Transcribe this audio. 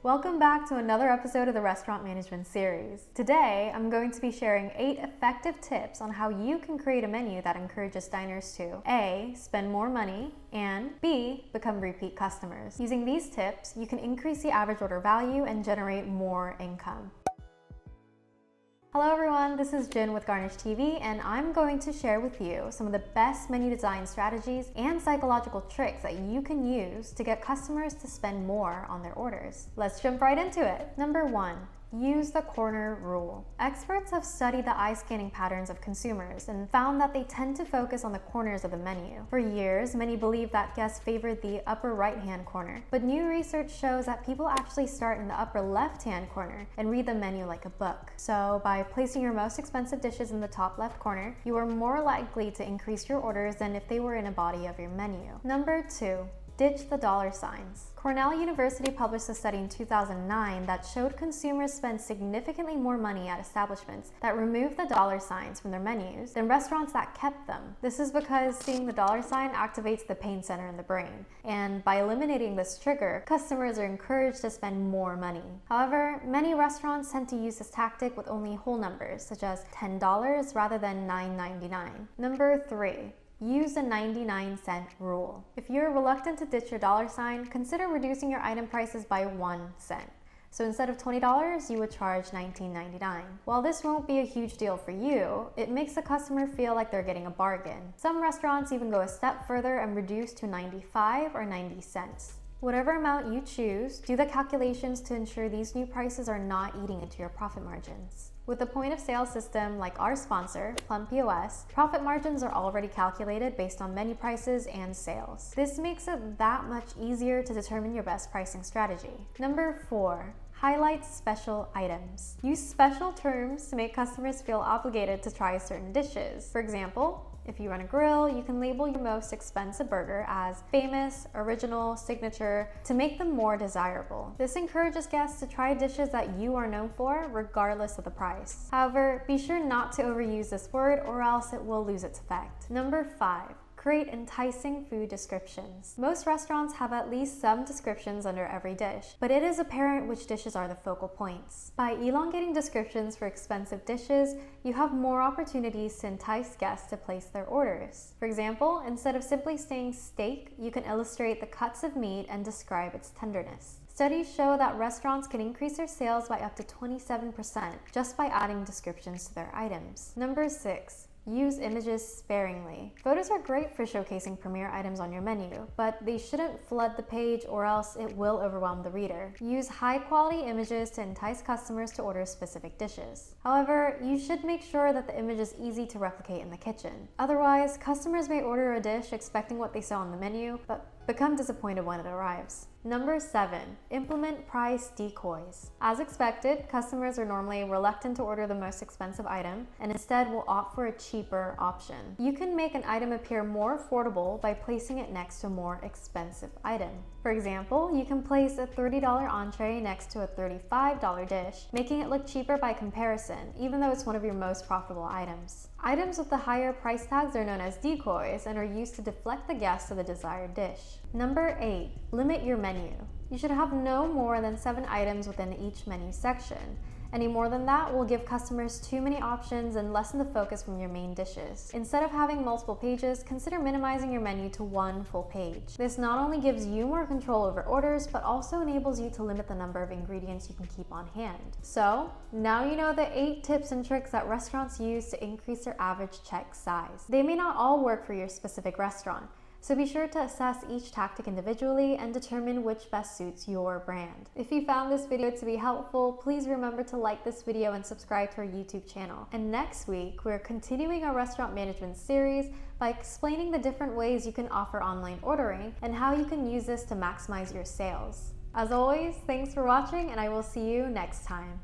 Welcome back to another episode of the Restaurant Management Series. Today, I'm going to be sharing 8 effective tips on how you can create a menu that encourages diners to A. Spend more money, and B. Become repeat customers. Using these tips, you can increase the average order value and generate more income. Hello everyone, this is Jin with Garnish TV, and I'm going to share with you some of the best menu design strategies and psychological tricks that you can use to get customers to spend more on their orders. Let's jump right into it. Number 1. Use the corner rule. Experts have studied the eye scanning patterns of consumers and found that they tend to focus on the corners of the menu. For years, many believed that guests favored the upper right-hand corner, but new research shows that people actually start in the upper left-hand corner and read the menu like a book. So by placing your most expensive dishes in the top left corner, you are more likely to increase your orders than if they were in a body of your menu. Number 2. Ditch the dollar signs. Cornell University published a study in 2009 that showed consumers spend significantly more money at establishments that removed the dollar signs from their menus than restaurants that kept them. This is because seeing the dollar sign activates the pain center in the brain, and by eliminating this trigger, customers are encouraged to spend more money. However, many restaurants tend to use this tactic with only whole numbers, such as $10 rather than $9.99. Number 3. Use the 99-cent rule. If you're reluctant to ditch your dollar sign, consider reducing your item prices by 1 cent. So instead of $20, you would charge $19.99. While this won't be a huge deal for you, it makes the customer feel like they're getting a bargain. Some restaurants even go a step further and reduce to 95 or 90 cents. Whatever amount you choose, do the calculations to ensure these new prices are not eating into your profit margins. With a point-of-sale system like our sponsor, Plum POS, profit margins are already calculated based on menu prices and sales. This makes it that much easier to determine your best pricing strategy. Number 4. Highlight special items. Use special terms to make customers feel obligated to try certain dishes. For example, if you run a grill, you can label your most expensive burger as famous, original, signature to make them more desirable. This encourages guests to try dishes that you are known for regardless of the price. However, be sure not to overuse this word or else it will lose its effect. Number 5. Create enticing food descriptions. Most restaurants have at least some descriptions under every dish, but it is apparent which dishes are the focal points. By elongating descriptions for expensive dishes, you have more opportunities to entice guests to place their orders. For example, instead of simply saying steak, you can illustrate the cuts of meat and describe its tenderness. Studies show that restaurants can increase their sales by up to 27% just by adding descriptions to their items. Number 6. Use images sparingly. Photos are great for showcasing premier items on your menu, but they shouldn't flood the page or else it will overwhelm the reader. Use high-quality images to entice customers to order specific dishes. However, you should make sure that the image is easy to replicate in the kitchen. Otherwise, customers may order a dish expecting what they saw on the menu, but become disappointed when it arrives. Number 7. Implement price decoys. As expected, customers are normally reluctant to order the most expensive item and instead will opt for a cheaper option. You can make an item appear more affordable by placing it next to a more expensive item. For example, you can place a $30 entree next to a $35 dish, making it look cheaper by comparison, even though it's one of your most profitable items. Items with the higher price tags are known as decoys and are used to deflect the guests to the desired dish. Number 8. Limit your menu. You should have no more than 7 items within each menu section. Any more than that will give customers too many options and lessen the focus from your main dishes. Instead of having multiple pages, consider minimizing your menu to 1 full page. This not only gives you more control over orders, but also enables you to limit the number of ingredients you can keep on hand. So, now you know the 8 tips and tricks that restaurants use to increase their average check size. They may not all work for your specific restaurant, so be sure to assess each tactic individually and determine which best suits your brand. If you found this video to be helpful, please remember to like this video and subscribe to our YouTube channel. And next week, we're continuing our restaurant management series by explaining the different ways you can offer online ordering and how you can use this to maximize your sales. As always, thanks for watching and I will see you next time.